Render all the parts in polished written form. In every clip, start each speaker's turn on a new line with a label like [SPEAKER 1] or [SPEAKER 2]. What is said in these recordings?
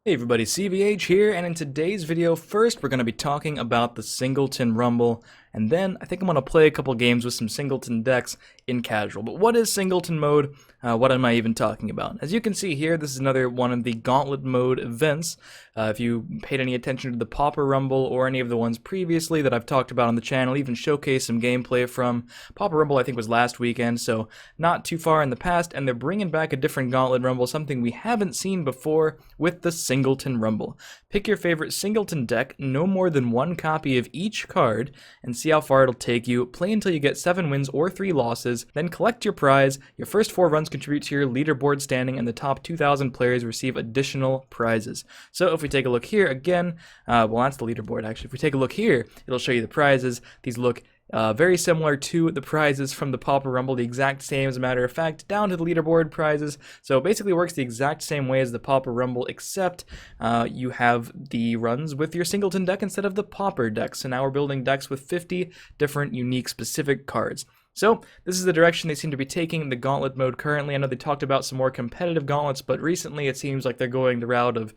[SPEAKER 1] Hey everybody, CVH here, and in today's video, first we're going to be talking about the Singleton Rumble, and then I think I'm going to play a couple games with some Singleton decks in casual. But what is Singleton mode? What am I even talking about? As you can see here, this is another one of the Gauntlet mode events. If you paid any attention to the Pauper Rumble or any of the ones previously that I've talked about on the channel, even showcased some gameplay from. Pauper Rumble I think was last weekend, so not too far in the past, and they're bringing back a different Gauntlet Rumble, something we haven't seen before with the Singleton Rumble. Pick your favorite Singleton deck, no more than one copy of each card, and see how far it'll take you. Play until you get 7 wins or 3 losses, then collect your prize. Your first 4 runs contribute to your leaderboard standing, and the top 2,000 players receive additional prizes. So if we take a look here again, well, that's the leaderboard actually. If we take a look here, it'll show you the prizes. These look very similar to the prizes from the Pauper Rumble, the exact same as a matter of fact, down to the leaderboard prizes. So it basically works the exact same way as the Pauper Rumble, except you have the runs with your Singleton deck instead of the Pauper deck. So now we're building decks with 50 different unique specific cards. So this is the direction they seem to be taking the Gauntlet mode currently. I know they talked about some more competitive gauntlets, but recently it seems like they're going the route of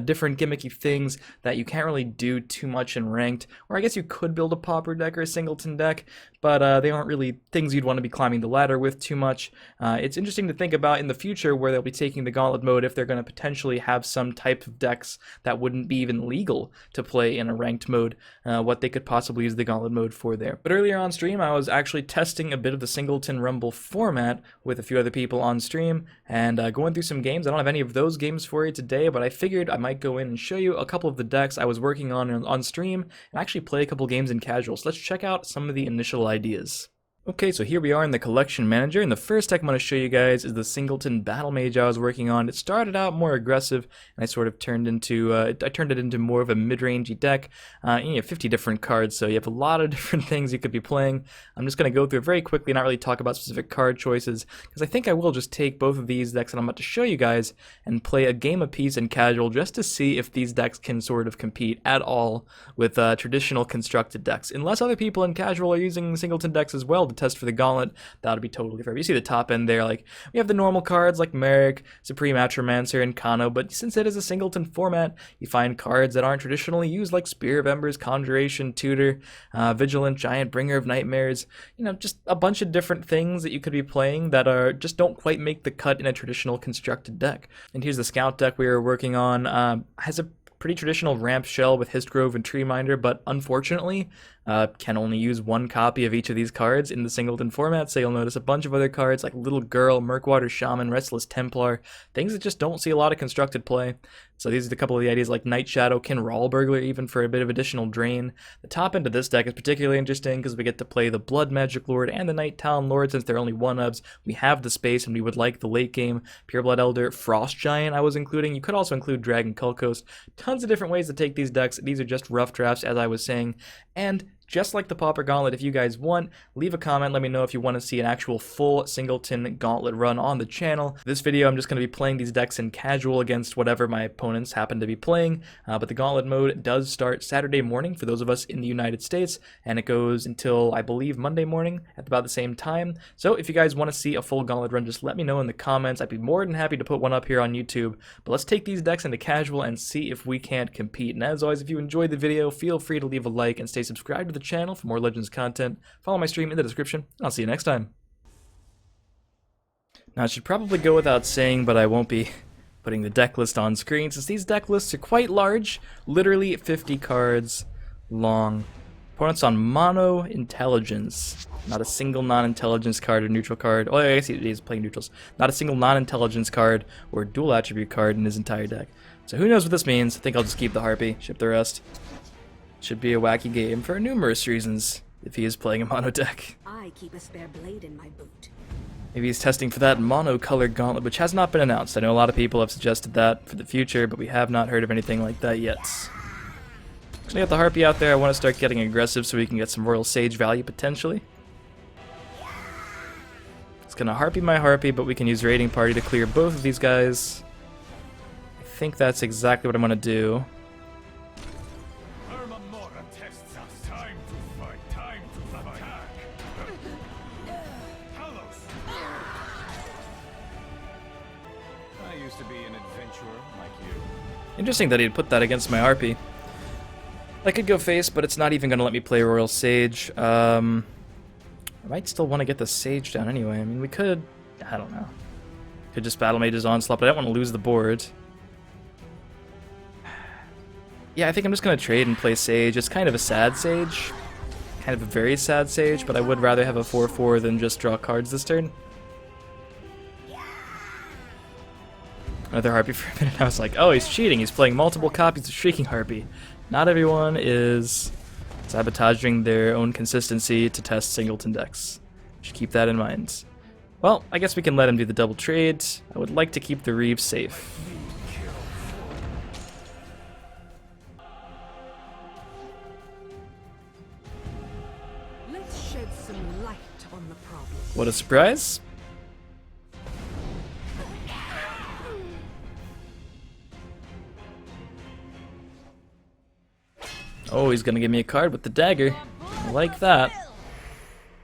[SPEAKER 1] different gimmicky things that you can't really do too much in ranked. Or I guess you could build a Pauper deck or a Singleton deck, but they aren't really things you'd want to be climbing the ladder with too much. It's interesting to think about in the future where they'll be taking the Gauntlet mode if they're going to potentially have some type of decks that wouldn't be even legal to play in a ranked mode, what they could possibly use the Gauntlet mode for there. But earlier on stream I was actually testing a bit of the Singleton Rumble format with a few other people on stream and going through some games. I don't have any of those games for you today, but I figured I might go in and show you a couple of the decks I was working on stream and actually play a couple games in casual. So let's check out some of the initial ideas. Okay, so here we are in the collection manager, and the first deck I'm going to show you guys is the Singleton Battle Mage I was working on. It started out more aggressive, and I sort of turned it into more of a mid-rangey deck. You have 50 different cards, so you have a lot of different things you could be playing. I'm just going to go through it very quickly, not really talk about specific card choices, because I think I will just take both of these decks that I'm about to show you guys and play a game apiece in casual just to see if these decks can sort of compete at all with traditional constructed decks. Unless other people in casual are using Singleton decks as well to test for the Gauntlet, that would be totally fair. You see the top end there, like we have the normal cards like Merrick, Supreme Atromancer, and Kano, but since it is a Singleton format, you find cards that aren't traditionally used like Spear of Embers, Conjuration, Tutor, Vigilant, Giant, Bringer of Nightmares, you know, just a bunch of different things that you could be playing that are just don't quite make the cut in a traditional constructed deck. And here's the Scout deck we were working on. Has a pretty traditional ramp shell with Histgrove and Treeminder, but unfortunately can only use one copy of each of these cards in the Singleton format, so you'll notice a bunch of other cards like Little Girl, Murkwater Shaman, Restless Templar, things that just don't see a lot of constructed play. So these are a couple of the ideas like Night Shadow, Kinral Burglar, even for a bit of additional drain. The top end of this deck is particularly interesting because we get to play the Blood Magic Lord and the Night Talon Lord. Since they're only 1-ubs, we have the space and we would like the late game Pureblood Elder, Frost Giant I was including. You could also include Dragon Kulkos. Tons of different ways to take these decks. These are just rough drafts, as I was saying, and just like the Pauper Gauntlet, if you guys want, leave a comment, let me know if you want to see an actual full Singleton Gauntlet run on the channel. This video, I'm just going to be playing these decks in casual against whatever my opponents happen to be playing, but the Gauntlet mode does start Saturday morning for those of us in the United States, and it goes until, I believe, Monday morning at about the same time. So if you guys want to see a full Gauntlet run, just let me know in the comments. I'd be more than happy to put one up here on YouTube, but let's take these decks into casual and see if we can't compete. And as always, if you enjoyed the video, feel free to leave a like and stay subscribed to the channel for more Legends content. Follow my stream in the description, and I'll see you next time. Now, I should probably go without saying, but I won't be putting the deck list on screen since these deck lists are quite large, literally 50 cards long. Opponents on Mono Intelligence. Not a single non-intelligence card or neutral card. Oh, I guess he is playing neutrals. Not a single non-intelligence card or dual attribute card in his entire deck. So who knows what this means? I think I'll just keep the Harpy, ship the rest. Should be a wacky game for numerous reasons if he is playing a mono deck.
[SPEAKER 2] I keep a spare blade in my boot.
[SPEAKER 1] Maybe he's testing for that mono-colored gauntlet, which has not been announced. I know a lot of people have suggested that for the future, but we have not heard of anything like that yet. So I got the Harpy out there. I want to start getting aggressive so we can get some Royal Sage value potentially. It's gonna Harpy my Harpy, but we can use Raiding Party to clear both of these guys. I think that's exactly what I'm gonna do. Interesting that he'd put that against my RP. I could go face, but it's not even going to let me play Royal Sage. I might still want to get the Sage down anyway. I mean, we could... I don't know. Could just Battle Mage's Onslaught, but I don't want to lose the board. Yeah, I think I'm just going to trade and play Sage. It's kind of a sad Sage. Kind of a very sad Sage, but I would rather have a 4/4 than just draw cards this turn. Another Harpy for a minute. I was like, oh, he's cheating. He's playing multiple copies of Shrieking Harpy. Not everyone is sabotaging their own consistency to test Singleton decks. Should keep that in mind. Well, I guess we can let him do the double trade. I would like to keep the Reeve safe.
[SPEAKER 2] Let's shed some light on the problem.
[SPEAKER 1] What a surprise. Oh, he's gonna give me a card with the dagger. I like that.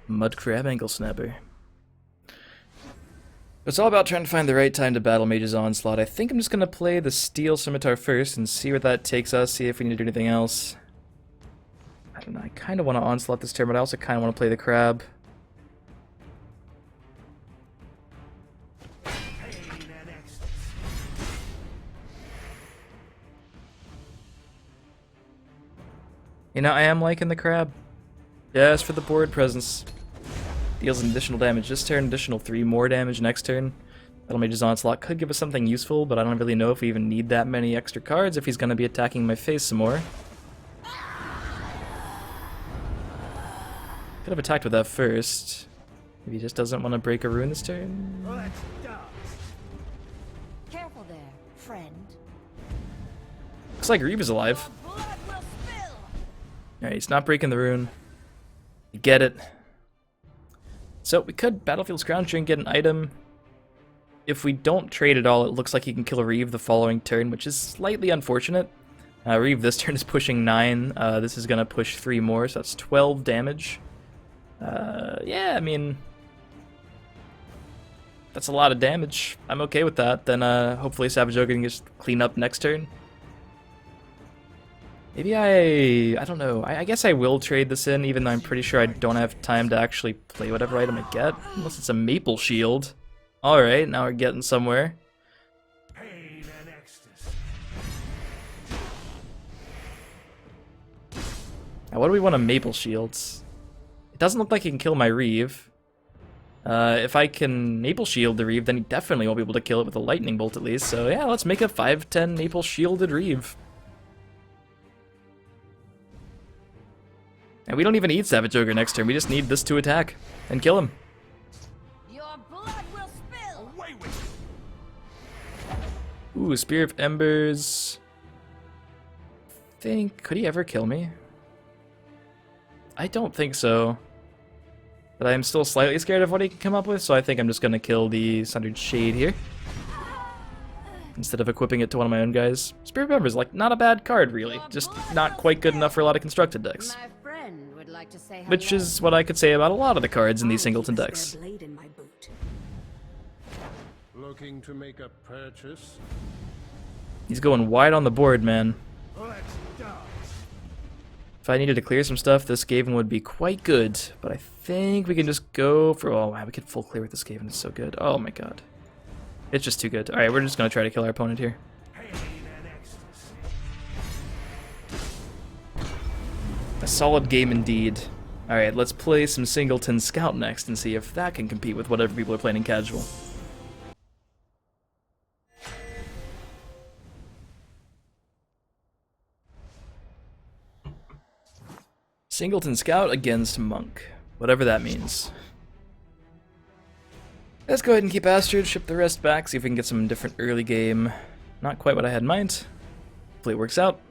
[SPEAKER 1] Mudcrab Ankle Snapper. It's all about trying to find the right time to battle Mage's Onslaught. I think I'm just gonna play the Steel Scimitar first and see where that takes us, see if we need to do anything else. I don't know, I kinda wanna Onslaught this turn, but I also kinda wanna play the Crab. You know, I am liking the Crab. Just for the board presence. Deals an additional damage this turn, additional 3 more damage next turn. Battle Mage's Onslaught could give us something useful, but I don't really know if we even need that many extra cards if he's going to be attacking my face some more. Could have attacked with that first. Maybe he just doesn't want to break a rune this turn.
[SPEAKER 2] Careful there, friend.
[SPEAKER 1] Looks like Reeve is alive. Alright, he's not breaking the rune. You get it. So we could Battlefield's Crown Tree and get an item. If we don't trade at all, it looks like he can kill Reeve the following turn, which is slightly unfortunate. Reeve this turn is pushing 9. This is going to push 3 more, so that's 12 damage. Yeah, I mean... that's a lot of damage. I'm okay with that. Then hopefully Savage Ogre can just clean up next turn. Maybe I don't know. I guess I will trade this in, even though I'm pretty sure I don't have time to actually play whatever item I get. Unless it's a Maple Shield. Alright, now we're getting somewhere.
[SPEAKER 3] Pain and ecstasy.
[SPEAKER 1] Now what do we want a Maple Shields? It doesn't look like he can kill my Reeve. If I can Maple Shield the Reeve, then he definitely won't be able to kill it with a Lightning Bolt at least. So yeah, let's make a 5/10 Maple Shielded Reeve. And we don't even need Savage Ogre next turn, we just need this to attack and kill him.
[SPEAKER 2] Your blood will spill.
[SPEAKER 3] Away with you.
[SPEAKER 1] Ooh, Spear of Embers. Could he ever kill me? I don't think so. But I'm still slightly scared of what he can come up with, so I think I'm just gonna kill the Sundered Shade here. Instead of equipping it to one of my own guys. Spear of Embers, like, not a bad card, really. Just not quite good enough for a lot of constructed decks.
[SPEAKER 2] My friend would like to say
[SPEAKER 1] Which is what I could say about a lot of the cards in these Singleton decks.
[SPEAKER 2] Blade in my boot.
[SPEAKER 3] Looking to make a purchase?
[SPEAKER 1] He's going wide on the board, man.
[SPEAKER 3] Let's dance.
[SPEAKER 1] If I needed to clear some stuff, this Skaven would be quite good. But I think we can just go for... oh, wow, we could full clear with this Skaven. It's so good. Oh, my god. It's just too good. Alright, we're just going to try to kill our opponent here.
[SPEAKER 3] Pain and ecstasy.
[SPEAKER 1] A solid game indeed. Alright, let's play some Singleton Scout next and see if that can compete with whatever people are playing in casual. Singleton Scout against Monk. Whatever that means. Let's go ahead and keep Astrid, ship the rest back, see if we can get some different early game. Not quite what I had in mind. Hopefully it works out.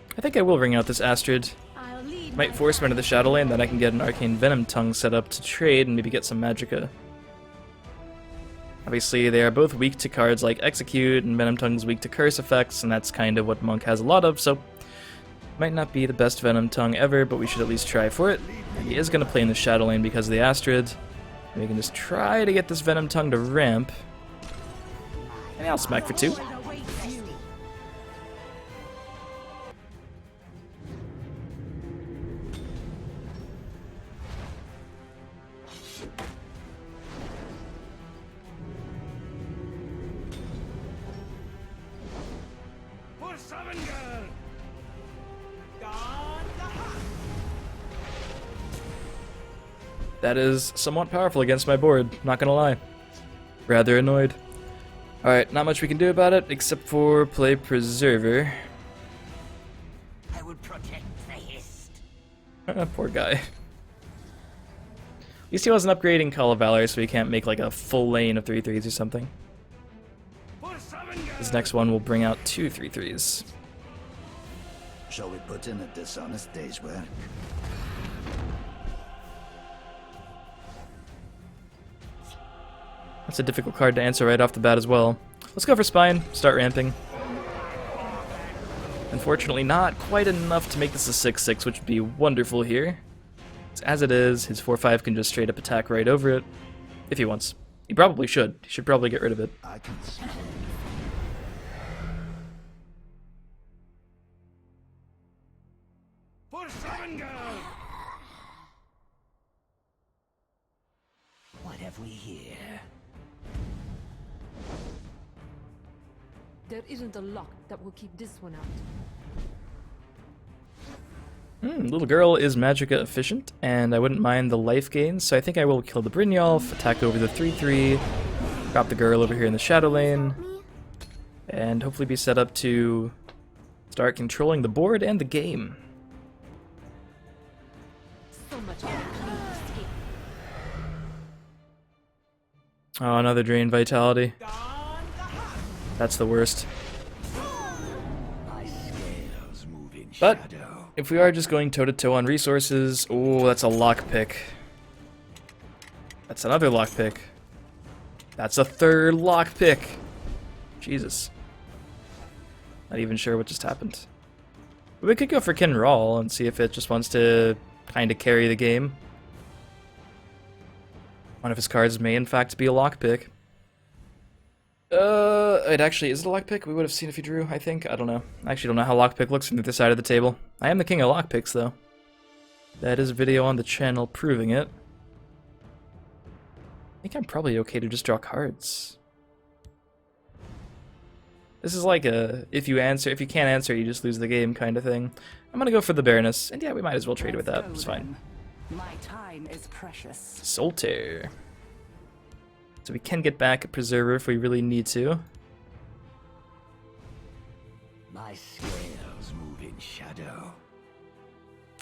[SPEAKER 1] I think I will ring out this Astrid.
[SPEAKER 2] I'll lead
[SPEAKER 1] Might force him into the Shadow Lane, then I can get an Arcane Venom Tongue set up to trade and maybe get some Magicka. Obviously, they are both weak to cards like Execute, and Venom Tongue's weak to curse effects, and that's kind of what Monk has a lot of, so might not be the best Venom Tongue ever, but we should at least try for it. And he is going to play in the Shadow Lane because of the Astrid. And we can just try to get this Venom Tongue to ramp. And I'll smack for 2. That is somewhat powerful against my board, not gonna lie. Rather annoyed. Alright, not much we can do about it, except for play Preserver.
[SPEAKER 4] I would protect the Hist.
[SPEAKER 1] Poor guy. At least he wasn't upgrading Call of Valor, so he can't make like a full lane of 3/3s or something. His next one will bring out 2 3/3s.
[SPEAKER 5] Shall we put in a dishonest day's work?
[SPEAKER 1] That's a difficult card to answer right off the bat as well. Let's go for Spine, start ramping. Unfortunately not quite enough to make this a 6/6, which would be wonderful here. As it is, his 4/5 can just straight up attack right over it. If he wants. He probably should. He should probably get rid of it.
[SPEAKER 5] I can see.
[SPEAKER 4] What have we here?
[SPEAKER 6] There isn't a lock that will keep this one out.
[SPEAKER 1] Little girl is Magicka efficient, and I wouldn't mind the life gains, so I think I will kill the Brynjolf, attack over the 3/3, drop the girl over here in the Shadow Lane, and hopefully be set up to start controlling the board and the game.
[SPEAKER 6] So much more clean escape.
[SPEAKER 1] Oh, another Drain Vitality. That's the worst.
[SPEAKER 4] My scales move in
[SPEAKER 1] But
[SPEAKER 4] shadow.
[SPEAKER 1] if we are just going toe-to-toe on resources, oh, that's a lockpick. That's another lockpick. That's a third lockpick. Jesus. Not even sure what just happened. We could go for Kinral and see if it just wants to kind of carry the game. One of his cards may in fact be a lockpick. It actually is a lockpick. We would have seen if he drew, I think. I don't know. I actually don't know how lockpick looks from the other side of the table. I am the king of lockpicks, though. That is a video on the channel proving it. I think I'm probably okay to just draw cards. This is like a if you can't answer, you just lose the game kind of thing. I'm gonna go for the Baroness, and yeah, we might as well trade with that. It's fine.
[SPEAKER 4] My time is precious.
[SPEAKER 1] Soltaire. So we can get back a Preserver if we really need to.
[SPEAKER 4] My scales move in shadow.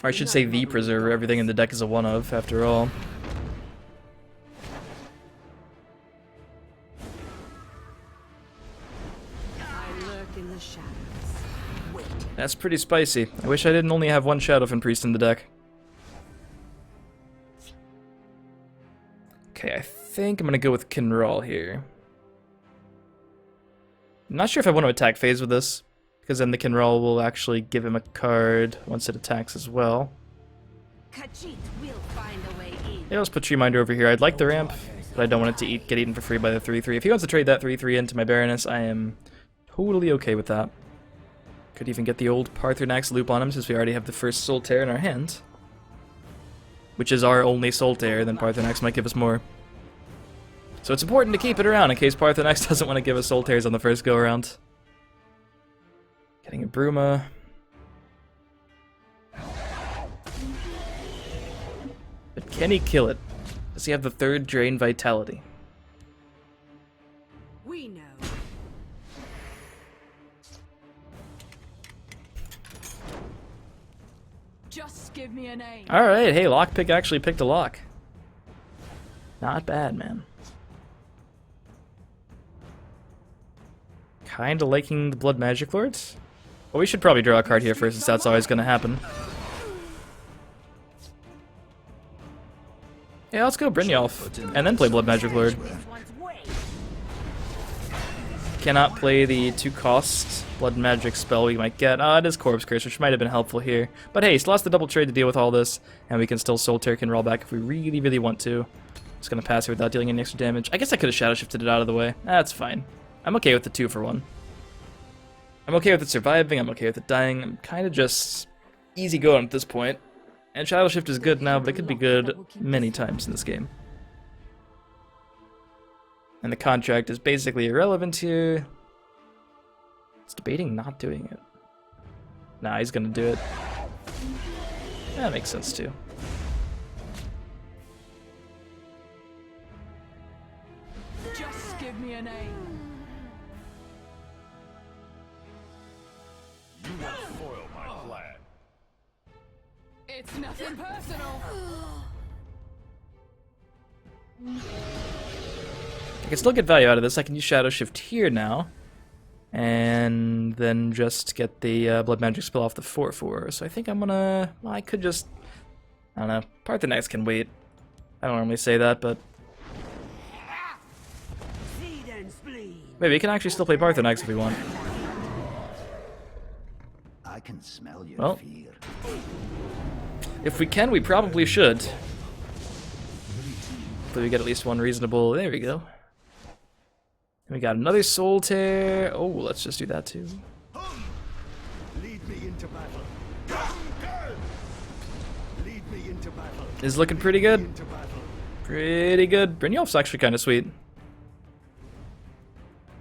[SPEAKER 1] Or I should say the Preserver. Everything in the deck is a one of, after all.
[SPEAKER 6] I lurk in the shadows.
[SPEAKER 4] Wait.
[SPEAKER 1] That's pretty spicy. I wish I didn't only have one Shadowfen Priest in the deck. Okay, I think I'm gonna go with Kinral here. I'm not sure if I want to attack phase with this, because then the Kinral will actually give him a card once it attacks as well.
[SPEAKER 2] Khajiit will find a way in.
[SPEAKER 1] Yeah, let's put Treeminder over here. I'd like the ramp, but I don't want it to get eaten for free by the 3/3. If he wants to trade that 3/3 into my Baroness, I am totally okay with that. Could even get the old Paarthurnax loop on him since we already have the first Soltaire in our hand. Which is our only Soltaire, then Paarthurnax might give us more. So it's important to keep it around in case Paarthurnax doesn't want to give us Soltaires on the first go-around. Getting a Bruma. But can he kill it? Does he have the third Drain Vitality?
[SPEAKER 6] We know. Just give me a name.
[SPEAKER 1] Alright, hey, Lockpick actually picked a lock. Not bad, man. Kinda liking the Blood Magic Lords. Well, we should probably draw a card here first, since that's always gonna happen. Yeah, let's go Brynjolf, and then play Blood Magic Lord. Cannot play the 2-cost Blood Magic spell we might get. It is Corpse Curse, which might have been helpful here. But hey, still has the double trade to deal with all this, and we can still Soul Tear and roll back if we really, really want to. Just gonna pass here without dealing any extra damage. I guess I could have Shadow Shifted it out of the way. That's fine. I'm okay with the 2-for-1. I'm okay with it surviving, I'm okay with it dying. I'm kind of just easy going at this point. And Shadow Shift is good now, but it could be good many times in this game. And the contract is basically irrelevant here. It's debating not doing it. Nah, he's gonna do it. That makes sense too.
[SPEAKER 6] Just give me a name.
[SPEAKER 3] You won't foil my plan.
[SPEAKER 6] It's nothing personal.
[SPEAKER 1] I can still get value out of this. I can use Shadow Shift here now. And then just get the Blood Magic spell off the 4/4. So I think I'm gonna... Well, I could just... I don't know. Parthenax can wait. I don't normally say that, but... Maybe we can actually still play Parthenax if we want.
[SPEAKER 5] I can smell your
[SPEAKER 1] Well.
[SPEAKER 5] fear.
[SPEAKER 1] If we can, we probably should. Hopefully we get at least one reasonable... There we go. And we got another Soul Tear. Oh, let's just do that too.
[SPEAKER 3] Lead me into battle. Lead me into battle.
[SPEAKER 1] Is looking pretty good.
[SPEAKER 3] Into battle.
[SPEAKER 1] Pretty good. Brynjolf's actually kind of sweet.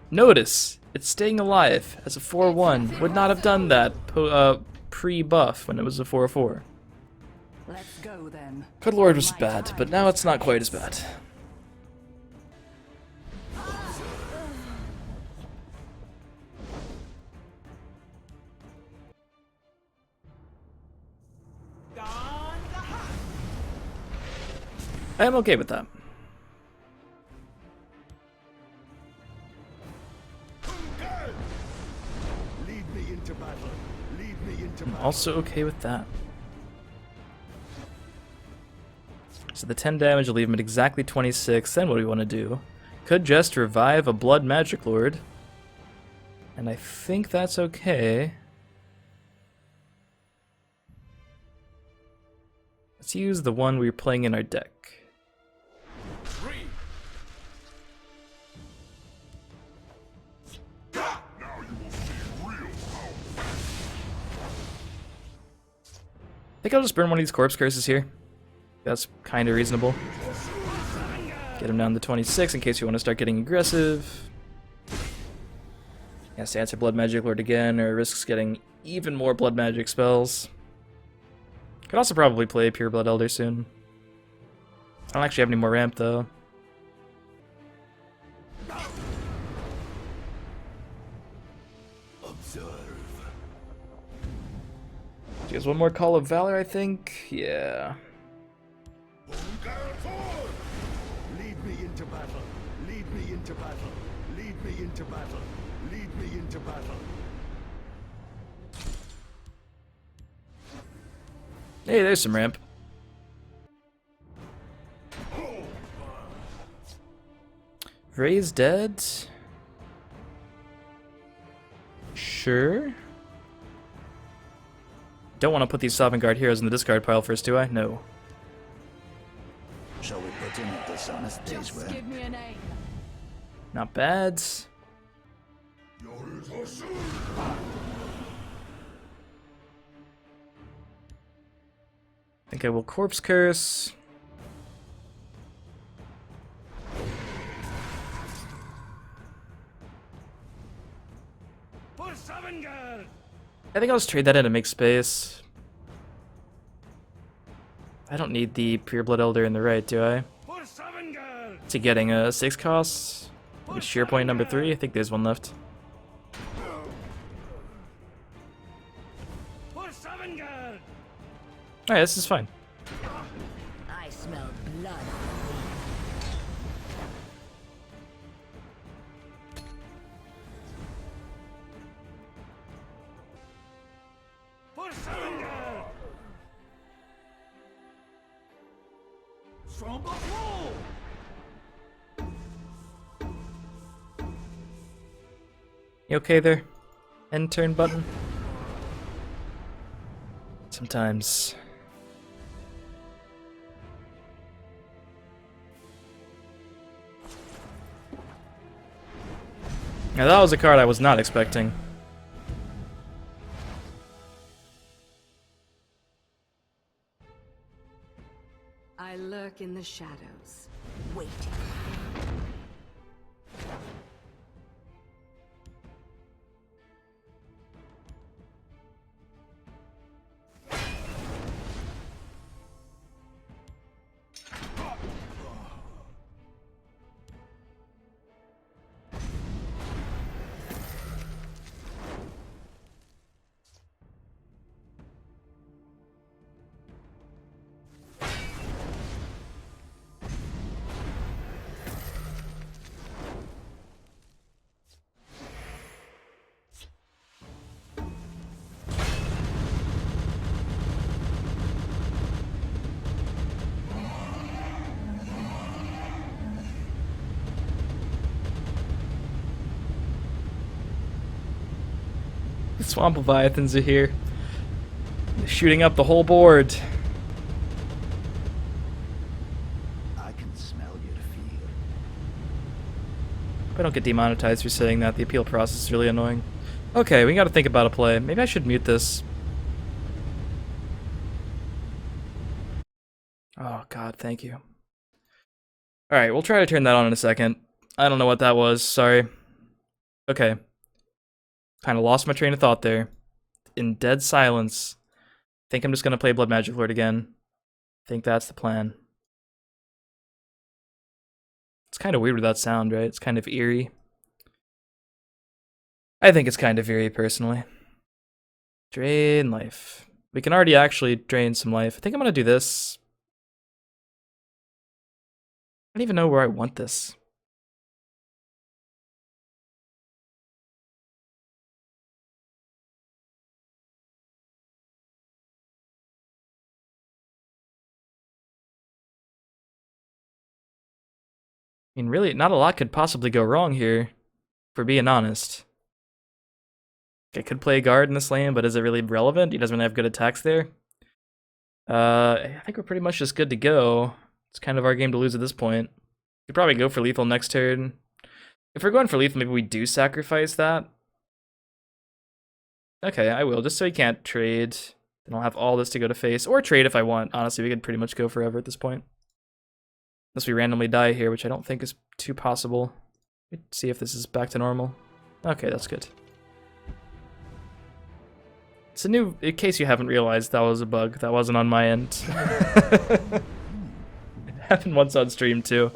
[SPEAKER 1] Notice, it's staying alive as a 4/1. Would not have done that pre-buff when it was a 4/4.
[SPEAKER 6] Let's go then.
[SPEAKER 1] Good Lord was bad, but now it's not quite as bad. I'm okay with that.
[SPEAKER 3] Lead me into battle. Lead me into
[SPEAKER 1] I'm
[SPEAKER 3] battle.
[SPEAKER 1] also okay with that. So the 10 damage will leave him at exactly 26. Then what do we want to do? Could just revive a Blood Magic Lord. And I think that's okay. Let's use the one we were playing in our deck. I think I'll just burn one of these Corpse Curses here. That's kind of reasonable. Get him down to 26 in case you want to start getting aggressive. Has to answer Blood Magic Lord again, or risks getting even more Blood Magic spells. Could also probably play Pure Blood Elder soon. I don't actually have any more ramp though. She has one more Call of Valor, I think. Yeah.
[SPEAKER 3] Lead me into battle. Lead me into battle. Lead me into battle. Lead me into battle.
[SPEAKER 1] Hey, there's some ramp. Ray's dead. Sure. Don't want to put these Sovereign Guard heroes in the discard pile first, do I? No.
[SPEAKER 5] Shall we put in a dishonest day's
[SPEAKER 6] Just
[SPEAKER 5] work?
[SPEAKER 6] give me a name.
[SPEAKER 1] Not bad. I think I will Corpse Curse.
[SPEAKER 3] For Sovngarde!
[SPEAKER 1] I think I'll just trade that in and make space. I don't need the Pure Blood Elder in the right, do I?
[SPEAKER 3] For Sovngarde!
[SPEAKER 1] To getting a 6 cost. Maybe Sheer Point number 3. I think there's one left.
[SPEAKER 3] For Sovngarde!
[SPEAKER 1] Alright, this is fine.
[SPEAKER 2] I smell blood.
[SPEAKER 3] For Sovngarde! Strongbox
[SPEAKER 1] You okay there? End turn button? Sometimes. Now that was a card I was not expecting.
[SPEAKER 2] I lurk in the shadows, waiting.
[SPEAKER 1] The Swamp Leviathans are here. They're shooting up the whole board.
[SPEAKER 5] I can smell your fear.
[SPEAKER 1] If I don't get demonetized for saying that, the appeal process is really annoying. Okay, we gotta think about a play. Maybe I should mute this. Oh god, thank you. Alright, we'll try to turn that on in a second. I don't know what that was, sorry. Okay. Kinda lost my train of thought there. In dead silence. Think I'm just gonna play Blood Magic Lord again. Think that's the plan. It's kind of weird with that sound, right? It's kind of eerie. I think it's kind of eerie, personally. Drain life. We can already actually drain some life. I think I'm gonna do this. I don't even know where I want this. I mean, really, not a lot could possibly go wrong here, for being honest. I could play a guard in this lane, but is it really relevant? He doesn't really have good attacks there. I think we're pretty much just good to go. It's kind of our game to lose at this point. We could probably go for lethal next turn. If we're going for lethal, maybe we do sacrifice that. Okay, I will, just so he can't trade. Then I'll have all this to go to face, or trade if I want. Honestly, we could pretty much go forever at this point. Unless we randomly die here, which I don't think is too possible. Let's see if this is back to normal. Okay, that's good. It's a new, in case you haven't realized, that was a bug. That wasn't on my end. It happened once on stream too.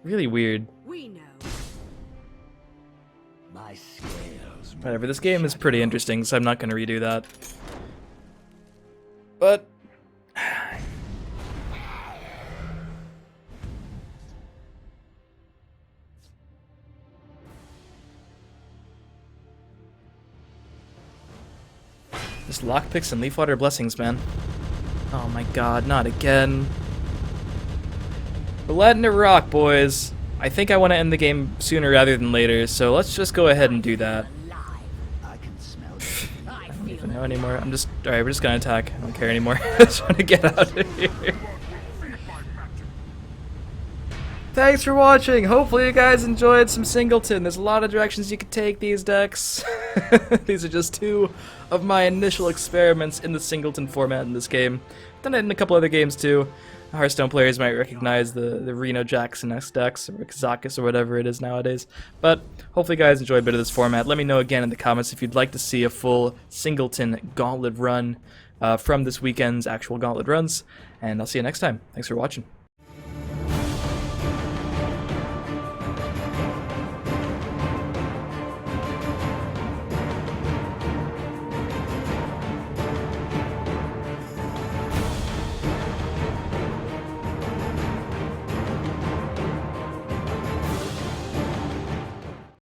[SPEAKER 1] Really weird.
[SPEAKER 2] We know.
[SPEAKER 4] My scales.
[SPEAKER 1] Whatever, this game is pretty interesting, so I'm not going to redo that. But... just lockpicks and Leafwater Blessings, man. Oh my god, not again. We're letting it rock, boys. I think I want to end the game sooner rather than later, so let's just go ahead and do that.
[SPEAKER 5] I can smell
[SPEAKER 1] I don't even know anymore. I'm just... Alright, we're just gonna attack. I don't care anymore. I just want to get out of here. Thanks for watching. Hopefully you guys enjoyed some Singleton. There's a lot of directions you could take these decks. These are just two of my initial experiments in the Singleton format in this game. Done it in a couple other games too. Hearthstone players might recognize the Reno Jackson-esque decks, or Kazakus, or whatever it is nowadays. But hopefully you guys enjoy a bit of this format. Let me know again in the comments if you'd like to see a full Singleton Gauntlet run from this weekend's actual Gauntlet runs. And I'll see you next time. Thanks for watching.